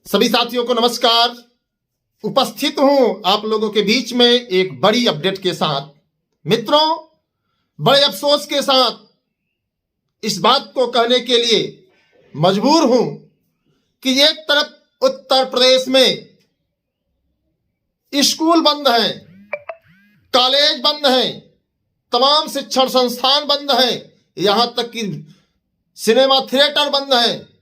सभी साथियों को नमस्कार। उपस्थित हूं आप लोगों के बीच में एक बड़ी अपडेट के साथ। मित्रों, बड़े अफसोस के साथ इस बात को कहने के लिए मजबूर हूं कि एक तरफ उत्तर प्रदेश में स्कूल बंद हैं, कॉलेज बंद हैं, तमाम शिक्षण संस्थान बंद हैं, यहां तक कि सिनेमा थिएटर बंद हैं।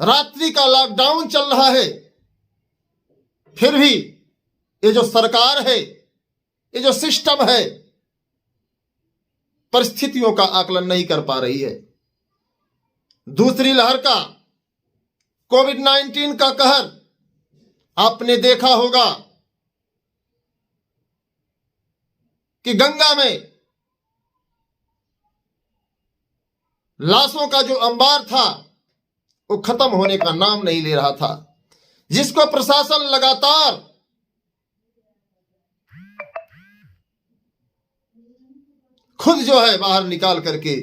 रात्रि का लॉकडाउन चल रहा है, फिर भी ये जो सरकार है, ये जो सिस्टम है, परिस्थितियों का आकलन नहीं कर पा रही है। दूसरी लहर का कोविड-19 का कहर आपने देखा होगा कि गंगा में लाशों का जो अंबार था वो खत्म होने का नाम नहीं ले रहा था, जिसको प्रशासन लगातार खुद जो है बाहर निकाल करके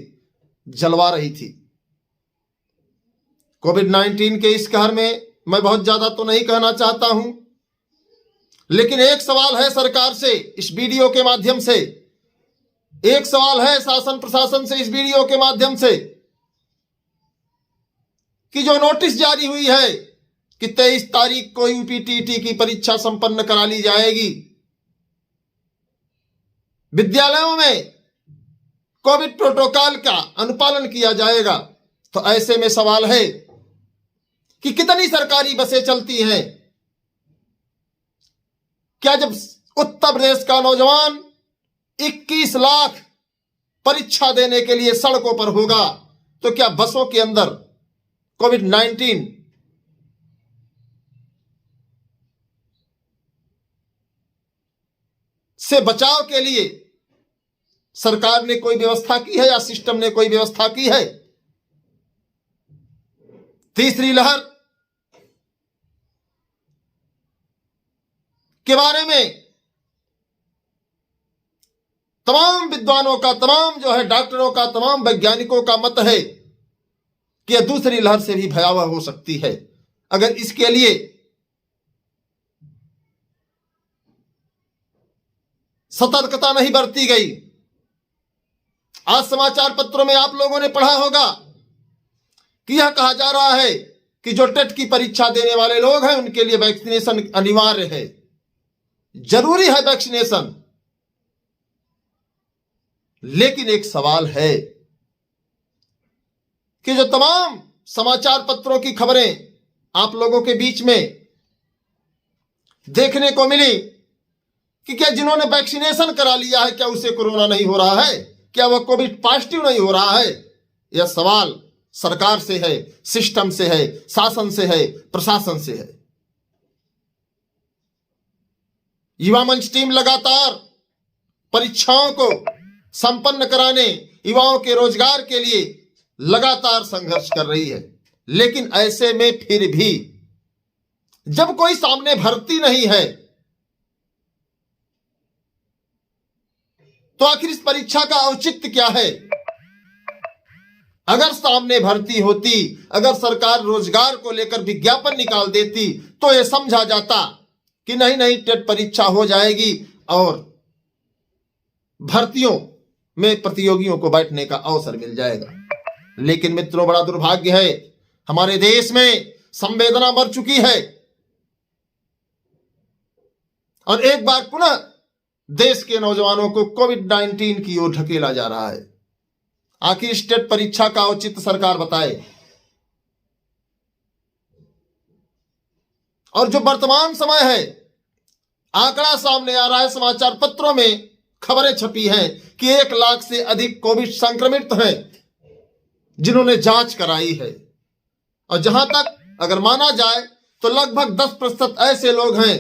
जलवा रही थी। कोविड-19 के इस कहर में मैं बहुत ज्यादा तो नहीं कहना चाहता हूं, लेकिन एक सवाल है सरकार से इस वीडियो के माध्यम से, एक सवाल है शासन प्रशासन से इस वीडियो के माध्यम से कि जो नोटिस जारी हुई है कि 23 तारीख को यूपीटीटी की परीक्षा संपन्न करा ली जाएगी, विद्यालयों में कोविड प्रोटोकॉल का अनुपालन किया जाएगा, तो ऐसे में सवाल है कि कितनी सरकारी बसें चलती हैं? क्या जब उत्तर प्रदेश का नौजवान 21 लाख परीक्षा देने के लिए सड़कों पर होगा, तो क्या बसों के अंदर कोविड-19 से बचाव के लिए सरकार ने कोई व्यवस्था की है या सिस्टम ने कोई व्यवस्था की है? तीसरी लहर के बारे में तमाम विद्वानों का, तमाम जो है डॉक्टरों का, तमाम वैज्ञानिकों का मत है कि यह दूसरी लहर से भी भयावह हो सकती है अगर इसके लिए सतर्कता नहीं बरती गई। आज समाचार पत्रों में आप लोगों ने पढ़ा होगा कि यह कहा जा रहा है कि जो टेट की परीक्षा देने वाले लोग हैं उनके लिए वैक्सीनेशन अनिवार्य है, जरूरी है वैक्सीनेशन। लेकिन एक सवाल है कि जो तमाम समाचार पत्रों की खबरें आप लोगों के बीच में देखने को मिली कि क्या जिन्होंने वैक्सीनेशन करा लिया है क्या उसे कोरोना नहीं हो रहा है? क्या वह कोविड पॉजिटिव नहीं हो रहा है? यह सवाल सरकार से है, सिस्टम से है, शासन से है, प्रशासन से है। युवा मंच टीम लगातार परीक्षाओं को संपन्न कराने, युवाओं के रोजगार के लिए लगातार संघर्ष कर रही है। लेकिन ऐसे में फिर भी जब कोई सामने भर्ती नहीं है तो आखिर इस परीक्षा का औचित्य क्या है? अगर सामने भर्ती होती, अगर सरकार रोजगार को लेकर विज्ञापन निकाल देती तो यह समझा जाता कि नहीं नहीं टेट परीक्षा हो जाएगी और भर्तियों में प्रतियोगियों को बैठने का अवसर मिल जाएगा। लेकिन मित्रों, बड़ा दुर्भाग्य है, हमारे देश में संवेदना मर चुकी है और एक बार पुनः देश के नौजवानों को कोविड-19 की ओर ढकेला जा रहा है। आखिर टेट परीक्षा का औचित्य सरकार बताए। और जो वर्तमान समय है, आंकड़ा सामने आ रहा है, समाचार पत्रों में खबरें छपी हैं कि 1 लाख से अधिक कोविड संक्रमित हैं जिन्होंने जांच कराई है। और जहां तक अगर माना जाए तो लगभग 10% ऐसे लोग हैं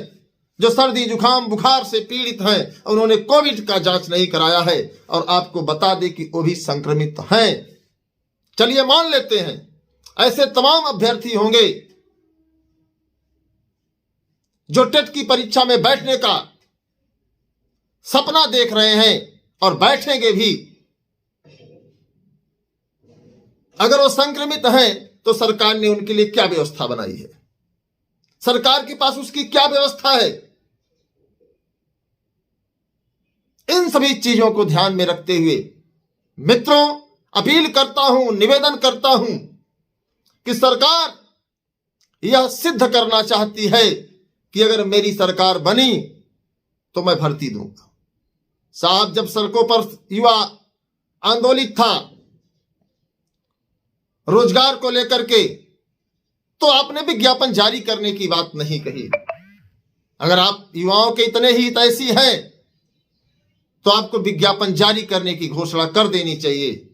जो सर्दी जुकाम बुखार से पीड़ित हैं, उन्होंने कोविड का जांच नहीं कराया है और आपको बता दें कि वो भी संक्रमित हैं। चलिए मान लेते हैं ऐसे तमाम अभ्यर्थी होंगे जो टेट की परीक्षा में बैठने का सपना देख रहे हैं और बैठेंगे भी, अगर वो संक्रमित हैं तो सरकार ने उनके लिए क्या व्यवस्था बनाई है, सरकार के पास उसकी क्या व्यवस्था है। इन सभी चीजों को ध्यान में रखते हुए मित्रों अपील करता हूं, निवेदन करता हूं कि सरकार यह सिद्ध करना चाहती है कि अगर मेरी सरकार बनी तो मैं भर्ती दूंगा। साहब, जब सड़कों पर युवा आंदोलित था रोजगार को लेकर के, तो आपने विज्ञापन जारी करने की बात नहीं कही। अगर आप युवाओं के इतने ही हितैषी हैं तो आपको विज्ञापन जारी करने की घोषणा कर देनी चाहिए।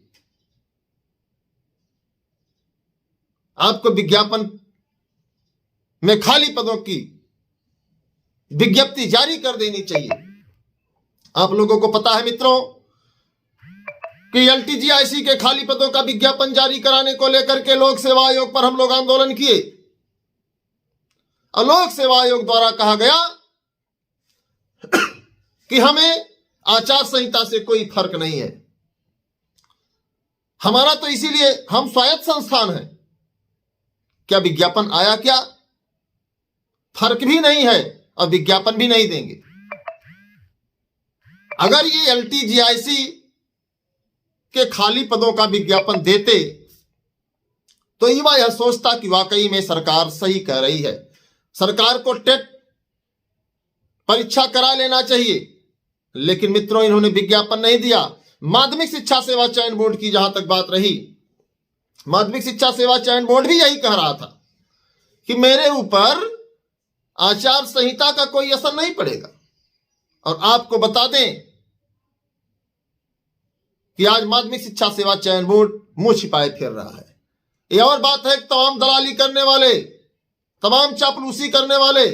आपको विज्ञापन में खाली पदों की विज्ञप्ति जारी कर देनी चाहिए। आप लोगों को पता है मित्रों कि एलटीजीआईसी के खाली पदों का विज्ञापन जारी कराने को लेकर के लोक सेवा आयोग पर हम लोग आंदोलन किए और लोक सेवा आयोग द्वारा कहा गया कि हमें आचार संहिता से कोई फर्क नहीं है। हमारा तो इसीलिए हम स्वायत्त संस्थान हैं। क्या विज्ञापन आया? क्या फर्क भी नहीं है और विज्ञापन भी नहीं देंगे। अगर ये एलटीजीआईसी के खाली पदों का विज्ञापन देते तो युवा यह सोचता कि वाकई में सरकार सही कह रही है, सरकार को टेट परीक्षा करा लेना चाहिए। लेकिन मित्रों इन्होंने विज्ञापन नहीं दिया। माध्यमिक शिक्षा सेवा चयन बोर्ड की जहां तक बात रही, माध्यमिक शिक्षा सेवा चयन बोर्ड भी यही कह रहा था कि मेरे ऊपर आचार संहिता का कोई असर नहीं पड़ेगा। और आपको बता दें कि आज माध्यमिक शिक्षा सेवा चयन बोर्ड मुंह छिपाए फिर रहा है। यह और बात है कि तमाम दलाली करने वाले, तमाम चापलूसी करने वाले,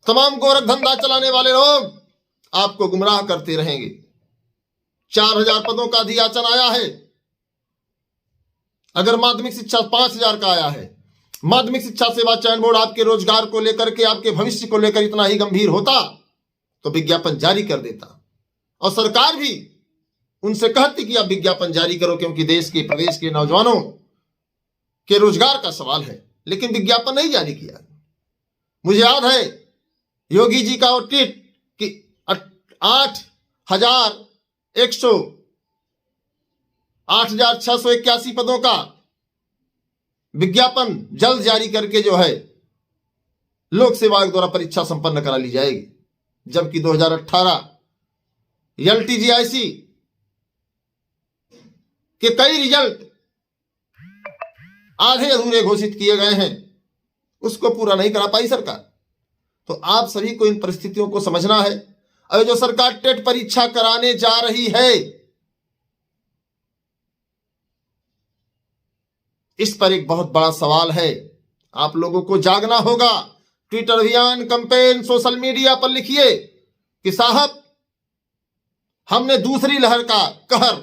तमाम गोरख धंधा चलाने वाले लोग आपको गुमराह करते रहेंगे। 4000 पदों का अधियाचन आया है। अगर माध्यमिक शिक्षा 5000 का आया है, माध्यमिक शिक्षा सेवा चयन बोर्ड आपके रोजगार को लेकर के, आपके भविष्य को लेकर इतना ही गंभीर होता तो विज्ञापन जारी कर देता और सरकार भी उनसे कहती कि आप विज्ञापन जारी करो, क्योंकि देश के, प्रदेश के नौजवानों के रोजगार का सवाल है। लेकिन विज्ञापन नहीं जारी किया। मुझे याद है योगी जी का वो ट्वीट कि 8,681 पदों का विज्ञापन जल्द जारी करके जो है लोक सेवा आयोग द्वारा परीक्षा संपन्न करा ली जाएगी। जबकि 2018 एलटीजीआईसी के कई रिजल्ट आधे अधूरे घोषित किए गए हैं, उसको पूरा नहीं करा पाई सरकार। तो आप सभी को इन परिस्थितियों को समझना है। और जो सरकार टेट परीक्षा कराने जा रही है, इस पर एक बहुत बड़ा सवाल है। आप लोगों को जागना होगा। ट्विटर अभियान, कैंपेन, सोशल मीडिया पर लिखिए कि साहब हमने दूसरी लहर का कहर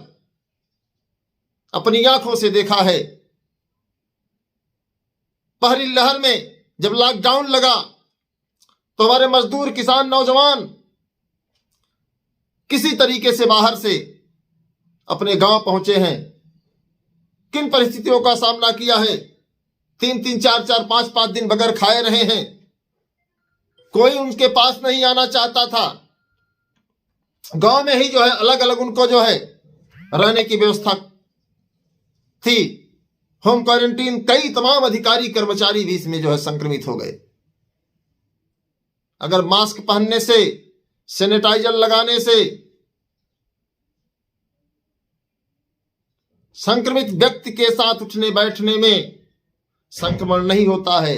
अपनी आंखों से देखा है। पहली लहर में जब लॉकडाउन लगा तो हमारे मजदूर, किसान, नौजवान किसी तरीके से बाहर से अपने गांव पहुंचे हैं। किन परिस्थितियों का सामना किया है। 3-3, 4-4, 5-5 दिन बगैर खाए रहे हैं। कोई उनके पास नहीं आना चाहता था। गांव में ही जो है अलग अलग उनको जो है रहने की व्यवस्था थी। होम क्वारंटीन, कई तमाम अधिकारी कर्मचारी भी इसमें जो है संक्रमित हो गए। अगर मास्क पहनने से, सैनिटाइजर लगाने से संक्रमित व्यक्ति के साथ उठने बैठने में संक्रमण नहीं होता है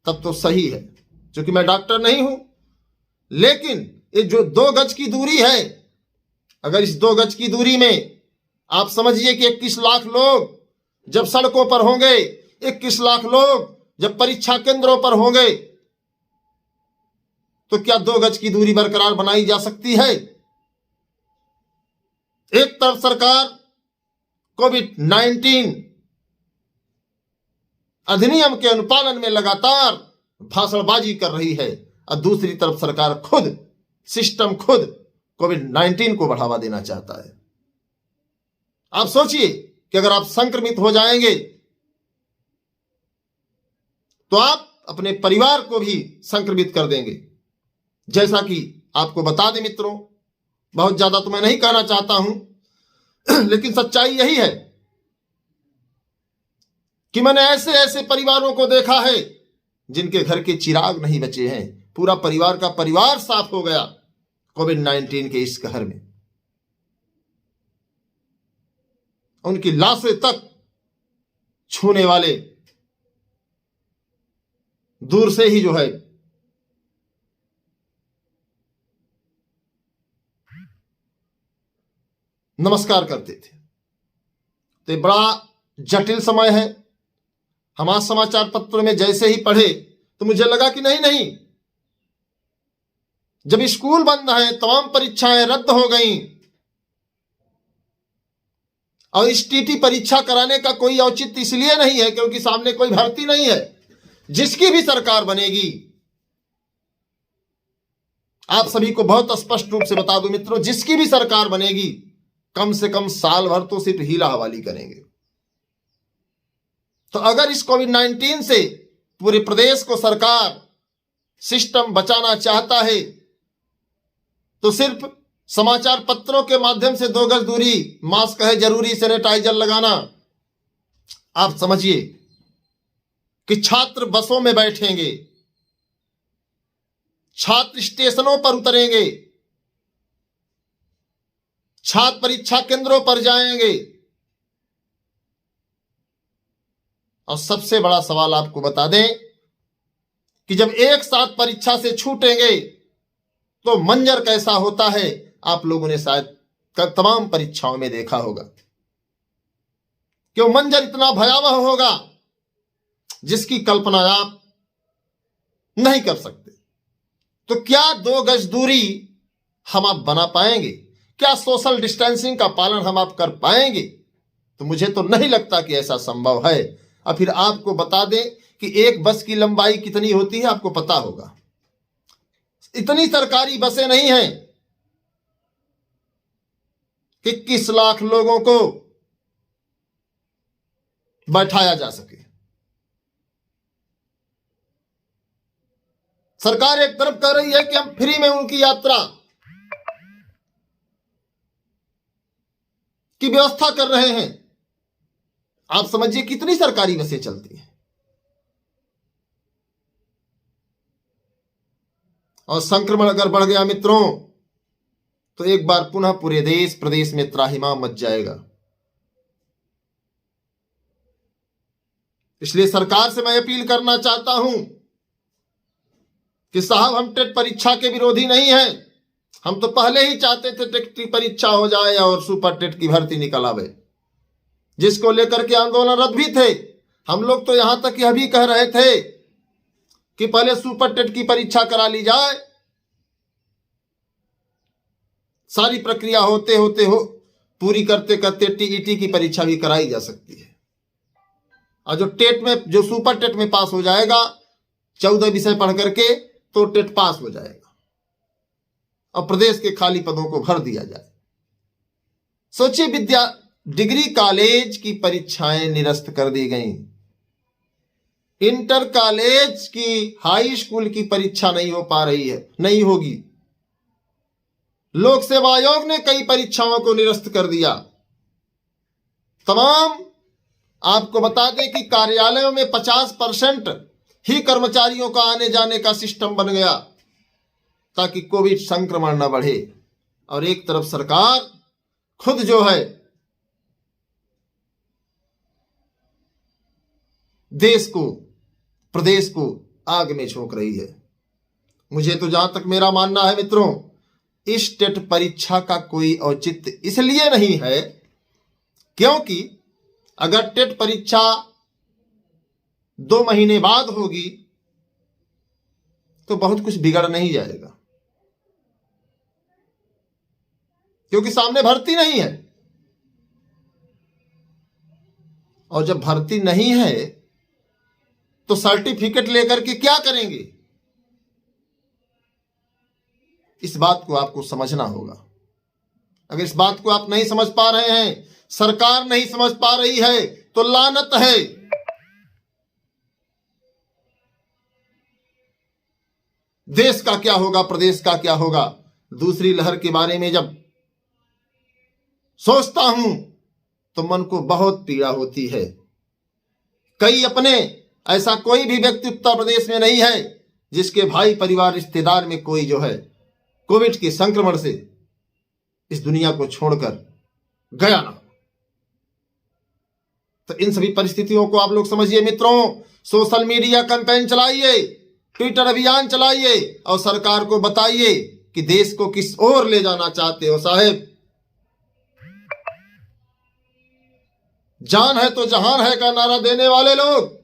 तब तो सही है। क्योंकि मैं डॉक्टर नहीं हूं, लेकिन ये जो 2 गज की दूरी है, अगर इस 2 गज की दूरी में आप समझिए कि 21 लाख लोग जब सड़कों पर होंगे, 21 लाख लोग जब परीक्षा केंद्रों पर होंगे, तो क्या 2 गज की दूरी बरकरार बनाई जा सकती है? एक तरफ सरकार कोविड-19 अधिनियम के अनुपालन में लगातार भाषणबाजी कर रही है और दूसरी तरफ सरकार खुद, सिस्टम खुद कोविड-19 को बढ़ावा देना चाहता है। आप सोचिए कि अगर आप संक्रमित हो जाएंगे तो आप अपने परिवार को भी संक्रमित कर देंगे। जैसा कि आपको बता दें मित्रों, बहुत ज्यादा तो मैं नहीं कहना चाहता हूं लेकिन सच्चाई यही है कि मैंने ऐसे ऐसे परिवारों को देखा है जिनके घर के चिराग नहीं बचे हैं, पूरा परिवार का परिवार साफ हो गया कोविड-19 के इस कहर में। उनकी लाशें तक छूने वाले दूर से ही जो है नमस्कार करते थे। तो ये बड़ा जटिल समय है। हम आज समाचार पत्रों में जैसे ही पढ़े तो मुझे लगा कि नहीं, जब स्कूल बंद है, तमाम परीक्षाएं रद्द हो गई और इस टीटी परीक्षा कराने का कोई औचित्य इसलिए नहीं है क्योंकि सामने कोई भर्ती नहीं है। जिसकी भी सरकार बनेगी, आप सभी को बहुत स्पष्ट रूप से बता दूं मित्रों, जिसकी भी सरकार बनेगी कम से कम साल भर तो सिर्फ हीला हवाली करेंगे। तो अगर इस कोविड-19 से पूरे प्रदेश को सरकार सिस्टम बचाना चाहता है तो सिर्फ समाचार पत्रों के माध्यम से 2 गज दूरी, मास्क है जरूरी, सैनिटाइजर लगाना। आप समझिए कि छात्र बसों में बैठेंगे, छात्र स्टेशनों पर उतरेंगे, छात्र परीक्षा केंद्रों पर जाएंगे। और सबसे बड़ा सवाल आपको बता दें कि जब एक साथ परीक्षा से छूटेंगे तो मंजर कैसा होता है, आप लोगों ने शायद तमाम परीक्षाओं में देखा होगा कि वो मंजर इतना भयावह होगा जिसकी कल्पना आप नहीं कर सकते। तो क्या 2 गज दूरी हम आप बना पाएंगे? क्या सोशल डिस्टेंसिंग का पालन हम आप कर पाएंगे? तो मुझे तो नहीं लगता कि ऐसा संभव है। और फिर आपको बता दें कि एक बस की लंबाई कितनी होती है, आपको पता होगा। इतनी सरकारी बसें नहीं हैं कि 21 लाख लोगों को बैठाया जा सके। सरकार एक तरफ कह रही है कि हम फ्री में उनकी यात्रा की व्यवस्था कर रहे हैं। आप समझिए कितनी सरकारी बसें चलती हैं। और संक्रमण अगर बढ़ गया मित्रों तो एक बार पुनः पूरे देश प्रदेश में त्राहिमाम मच जाएगा। इसलिए सरकार से मैं अपील करना चाहता हूं कि साहब, हम टेट परीक्षा के विरोधी नहीं हैं। हम तो पहले ही चाहते थे टेट की परीक्षा हो जाए और सुपर टेट की भर्ती निकल आवे, जिसको लेकर के आंदोलनरत भी थे। हम लोग तो यहां तक यह भी कह रहे थे कि पहले सुपर टेट की परीक्षा करा ली जाए, सारी प्रक्रिया होते होते पूरी करते करते टीईटी की परीक्षा भी कराई जा सकती है। और जो सुपर टेट में पास हो जाएगा 14 विषय पढ़ करके, तो टेट पास हो जाएगा और प्रदेश के खाली पदों को भर दिया जाए। सोचिए, डिग्री कॉलेज की परीक्षाएं निरस्त कर दी गई, इंटर कॉलेज की, हाई स्कूल की परीक्षा नहीं हो पा रही है, नहीं होगी। लोक सेवा आयोग ने कई परीक्षाओं को निरस्त कर दिया। तमाम आपको बता दें कि कार्यालयों में 50% ही कर्मचारियों का आने जाने का सिस्टम बन गया ताकि कोविड संक्रमण न बढ़े। और एक तरफ सरकार खुद जो है देश को, प्रदेश को आग में झोंक रही है। मुझे तो जहां तक मेरा मानना है मित्रों, इस टेट परीक्षा का कोई औचित्य इसलिए नहीं है क्योंकि अगर टेट परीक्षा 2 महीने बाद होगी तो बहुत कुछ बिगड़ नहीं जाएगा, क्योंकि सामने भर्ती नहीं है। और जब भर्ती नहीं है तो सर्टिफिकेट लेकर के क्या करेंगे? इस बात को आपको समझना होगा। अगर इस बात को आप नहीं समझ पा रहे हैं सरकार नहीं समझ पा रही है तो लानत है। देश का क्या होगा, प्रदेश का क्या होगा। दूसरी लहर के बारे में जब सोचता हूं तो मन को बहुत पीड़ा होती है। कई अपने, ऐसा कोई भी व्यक्ति उत्तर प्रदेश में नहीं है जिसके भाई, परिवार, रिश्तेदार में कोई जो है कोविड के संक्रमण से इस दुनिया को छोड़कर गया ना। तो इन सभी परिस्थितियों को आप लोग समझिए मित्रों। सोशल मीडिया कैंपेन चलाइए, ट्विटर अभियान चलाइए और सरकार को बताइए कि देश को किस ओर ले जाना चाहते हो साहेब। जान है तो जहान है का नारा देने वाले लोग,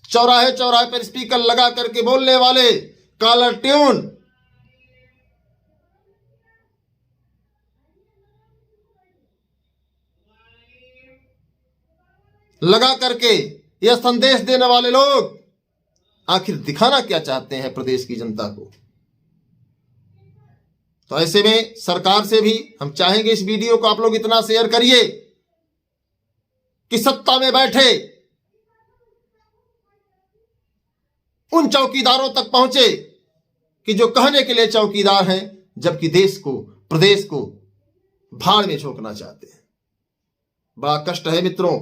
चौराहे चौराहे पर स्पीकर लगा करके बोलने वाले, कॉलर ट्यून, लगा करके यह संदेश देने वाले लोग आखिर दिखाना क्या चाहते हैं प्रदेश की जनता को। तो ऐसे में सरकार से भी हम चाहेंगे इस वीडियो को आप लोग इतना शेयर करिए कि सत्ता में बैठे उन चौकीदारों तक पहुंचे कि जो कहने के लिए चौकीदार हैं जबकि देश को, प्रदेश को भाड़ में झोंकना चाहते हैं। बड़ा कष्ट है मित्रों।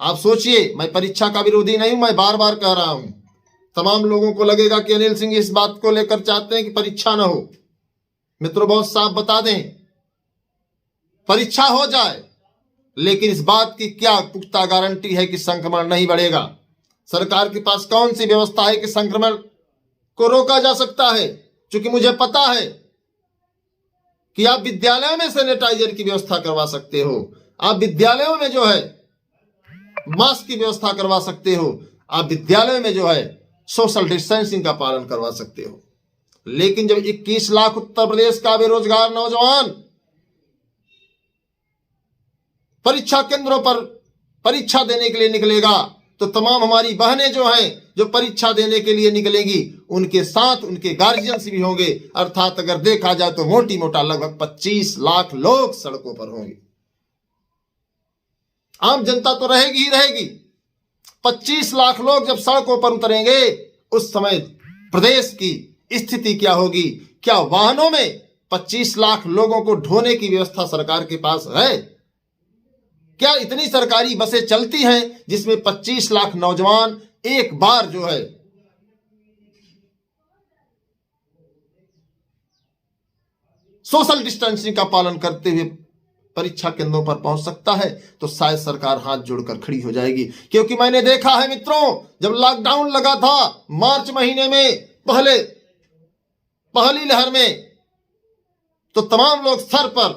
आप सोचिए, मैं परीक्षा का विरोधी नहीं हूं, मैं बार बार कह रहा हूं। तमाम लोगों को लगेगा कि अनिल सिंह इस बात को लेकर चाहते हैं कि परीक्षा ना हो। मित्रों, बहुत साफ बता दें, परीक्षा हो जाए लेकिन इस बात की क्या पुख्ता गारंटी है कि संक्रमण नहीं बढ़ेगा। सरकार के पास कौन सी व्यवस्था है कि संक्रमण को रोका जा सकता है। क्योंकि मुझे पता है कि आप विद्यालयों में सैनिटाइजर की व्यवस्था करवा सकते हो, आप विद्यालयों में जो है मास्क की व्यवस्था करवा सकते हो, आप विद्यालयों में जो है सोशल डिस्टेंसिंग का पालन करवा सकते हो। लेकिन जब 21 लाख उत्तर प्रदेश का बेरोजगार नौजवान परीक्षा केंद्रों पर परीक्षा देने के लिए निकलेगा तो तमाम हमारी बहनें जो हैं जो परीक्षा देने के लिए निकलेंगी उनके साथ उनके गार्जियंस भी होंगे। अर्थात अगर देखा जाए तो मोटी मोटा लगभग 25 लाख लोग सड़कों पर होंगे। आम जनता तो रहेगी ही रहेगी। 25 लाख लोग जब सड़कों पर उतरेंगे उस समय प्रदेश की स्थिति क्या होगी। क्या वाहनों में 25 लाख लोगों को ढोने की व्यवस्था सरकार के पास है? क्या इतनी सरकारी बसें चलती हैं जिसमें 25 लाख नौजवान एक बार जो है सोशल डिस्टेंसिंग का पालन करते हुए परीक्षा केंद्रों पर पहुंच सकता है? तो शायद सरकार हाथ जोड़कर खड़ी हो जाएगी। क्योंकि मैंने देखा है मित्रों, जब लॉकडाउन लगा था मार्च महीने में, पहली लहर में, तो तमाम लोग सर पर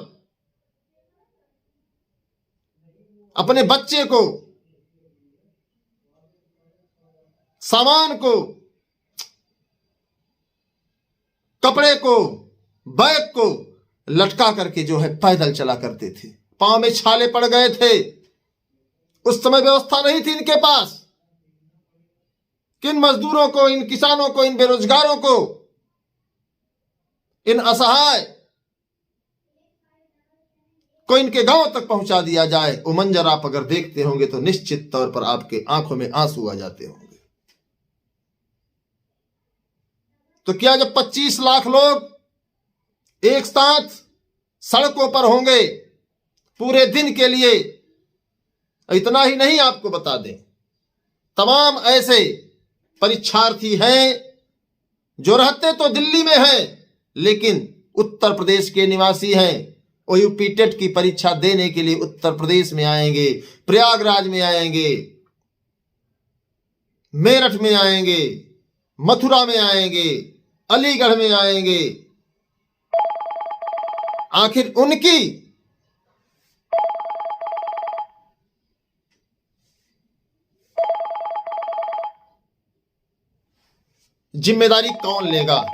अपने बच्चे को, सामान को, कपड़े को, बैग को लटका करके जो है पैदल चला करते थे। पांव में छाले पड़ गए थे। उस समय व्यवस्था नहीं थी इनके पास। किन मजदूरों को, इन किसानों को, इन बेरोजगारों को, इन असहाय को इनके गांव तक पहुंचा दिया जाए। वो मंजर आप अगर देखते होंगे तो निश्चित तौर पर आपके आंखों में आंसू आ जाते होंगे। तो क्या जब 25 लाख लोग एक साथ सड़कों पर होंगे पूरे दिन के लिए, इतना ही नहीं आपको बता दें, तमाम ऐसे परीक्षार्थी हैं जो रहते तो दिल्ली में हैं लेकिन उत्तर प्रदेश के निवासी हैं। वो यूपी टेट की परीक्षा देने के लिए उत्तर प्रदेश में आएंगे, प्रयागराज में आएंगे, मेरठ में आएंगे, मथुरा में आएंगे, अलीगढ़ में आएंगे। आखिर उनकी जिम्मेदारी कौन लेगा?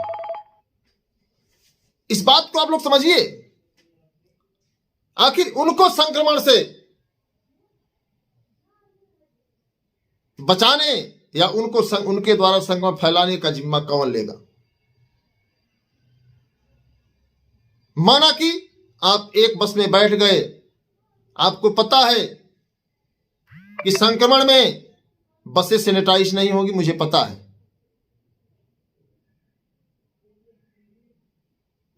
इस बात को आप लोग समझिए। आखिर उनको संक्रमण से बचाने या उनके द्वारा संक्रमण फैलाने का जिम्मा कौन लेगा? माना कि आप एक बस में बैठ गए, आपको पता है कि संक्रमण में बसें सैनिटाइज नहीं होगी, मुझे पता है।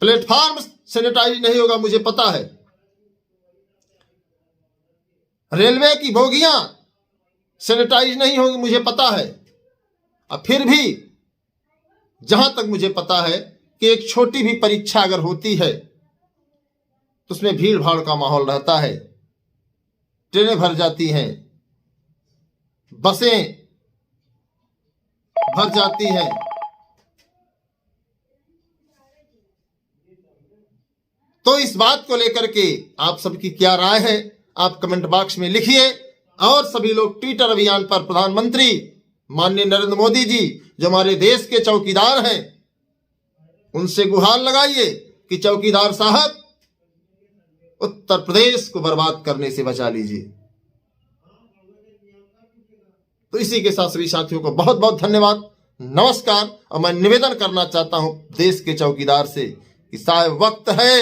प्लेटफॉर्म सैनिटाइज नहीं होगा, मुझे पता है। रेलवे की बोगियां सैनिटाइज नहीं होगी, मुझे पता है। अब फिर भी जहां तक मुझे पता है कि एक छोटी भी परीक्षा अगर होती है तो उसमें भीड़ भाड़ का माहौल रहता है, ट्रेनें भर जाती हैं, बसें भर जाती हैं। तो इस बात को लेकर के आप सबकी क्या राय है, आप कमेंट बॉक्स में लिखिए। और सभी लोग ट्विटर अभियान पर प्रधानमंत्री माननीय नरेंद्र मोदी जी जो हमारे देश के चौकीदार हैं, उनसे गुहार लगाइए कि चौकीदार साहब उत्तर प्रदेश को बर्बाद करने से बचा लीजिए। तो इसी के साथ सभी साथियों को बहुत बहुत धन्यवाद, नमस्कार। और मैं निवेदन करना चाहता हूं देश के चौकीदार से कि साहब वक्त है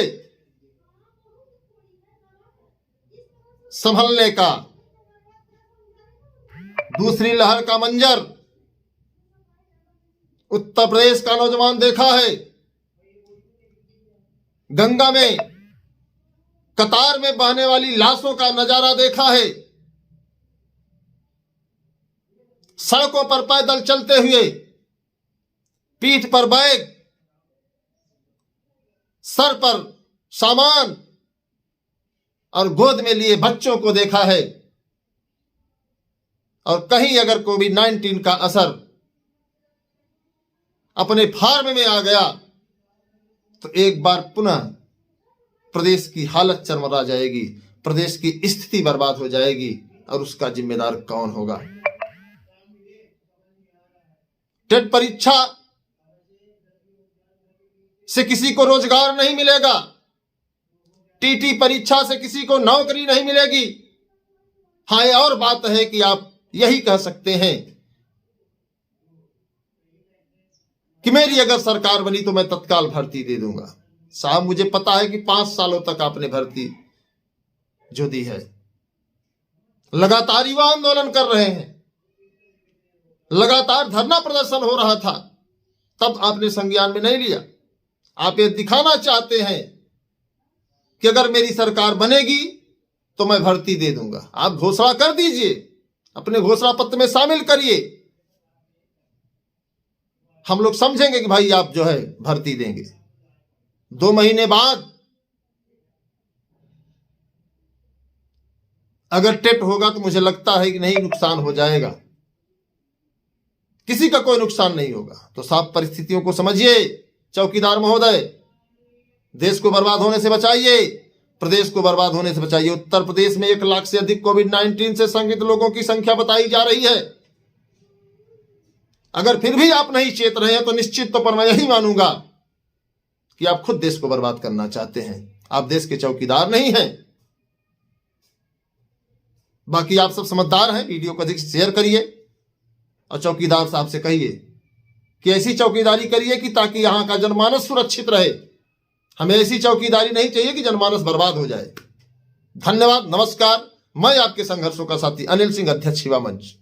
संभलने का। दूसरी लहर का मंजर उत्तर प्रदेश का नौजवान देखा है, गंगा में कतार में बहने वाली लाशों का नजारा देखा है, सड़कों पर पैदल चलते हुए पीठ पर बैग, सर पर सामान और गोद में लिए बच्चों को देखा है। और कहीं अगर कोविड-19 का असर अपने फार्म में आ गया तो एक बार पुनः प्रदेश की हालत चरमरा जाएगी, प्रदेश की स्थिति बर्बाद हो जाएगी। और उसका जिम्मेदार कौन होगा? टेट परीक्षा से किसी को रोजगार नहीं मिलेगा, टीटी परीक्षा से किसी को नौकरी नहीं मिलेगी। हाँ, ये और बात है कि आप यही कह सकते हैं कि मेरी अगर सरकार बनी तो मैं तत्काल भर्ती दे दूंगा। साहब मुझे पता है कि 5 सालों तक आपने भर्ती जो दी है, लगातार युवा आंदोलन कर रहे हैं, लगातार धरना प्रदर्शन हो रहा था, तब आपने संज्ञान में नहीं लिया। आप ये दिखाना चाहते हैं कि अगर मेरी सरकार बनेगी तो मैं भर्ती दे दूंगा। आप घोषणा कर दीजिए, अपने घोषणा पत्र में शामिल करिए, हम लोग समझेंगे कि भाई आप जो है भर्ती देंगे। 2 महीने बाद अगर टेट होगा तो मुझे लगता है कि नहीं, नुकसान हो जाएगा, किसी का कोई नुकसान नहीं होगा। तो साफ परिस्थितियों को समझिए चौकीदार महोदय, देश को बर्बाद होने से बचाइए, प्रदेश को बर्बाद होने से बचाइए। उत्तर प्रदेश में 1 लाख से अधिक कोविड-19 से संक्रमित लोगों की संख्या बताई जा रही है। अगर फिर भी आप नहीं चेत रहे हैं तो निश्चित तौर पर मैं यही मानूंगा कि आप खुद देश को बर्बाद करना चाहते हैं, आप देश के चौकीदार नहीं हैं। बाकी आप सब समझदार हैं, वीडियो को अधिक शेयर करिए और चौकीदार साहब से कहिए कि ऐसी चौकीदारी करिए कि ताकि यहां का जनमानस सुरक्षित रहे। हमें ऐसी चौकीदारी नहीं चाहिए कि जनमानस बर्बाद हो जाए। धन्यवाद, नमस्कार। मैं आपके संघर्षों का साथी अनिल सिंह, अध्यक्ष युवा मंच।